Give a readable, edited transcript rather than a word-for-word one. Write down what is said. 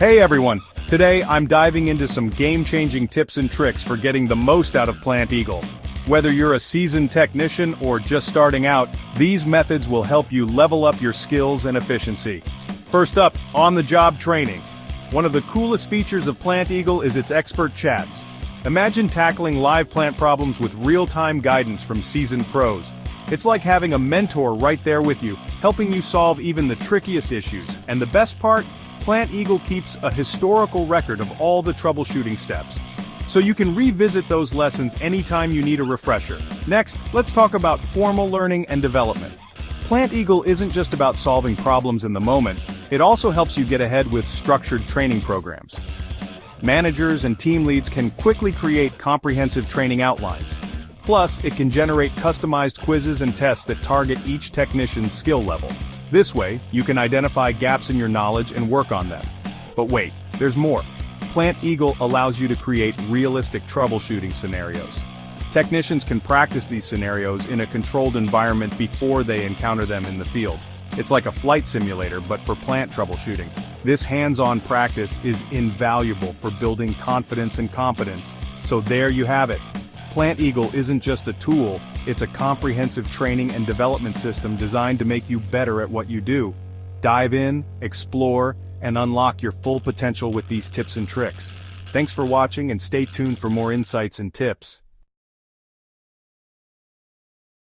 Hey everyone! Today I'm diving into some game-changing tips and tricks for getting the most out of Plant Eagle. Whether you're a seasoned technician or just starting out, these methods will help you level up your skills and efficiency. First up, on-the-job training. One of the coolest features of Plant Eagle is its expert chats. Imagine tackling live plant problems with real-time guidance from seasoned pros. It's like having a mentor right there with you, helping you solve even the trickiest issues. And the best part? Plant Eagle keeps a historical record of all the troubleshooting steps, so you can revisit those lessons anytime you need a refresher. Next, let's talk about formal learning and development. Plant Eagle isn't just about solving problems in the moment, it also helps you get ahead with structured training programs. Managers and team leads can quickly create comprehensive training outlines. Plus, it can generate customized quizzes and tests that target each technician's skill level. This way, you can identify gaps in your knowledge and work on them. But wait, there's more. Plant Eagle allows you to create realistic troubleshooting scenarios. Technicians can practice these scenarios in a controlled environment before they encounter them in the field. It's like a flight simulator, but for plant troubleshooting. This hands-on practice is invaluable for building confidence and competence. So there you have it. Plant Eagle isn't just a tool, it's a comprehensive training and development system designed to make you better at what you do. Dive in, explore, and unlock your full potential with these tips and tricks. Thanks for watching and stay tuned for more insights and tips.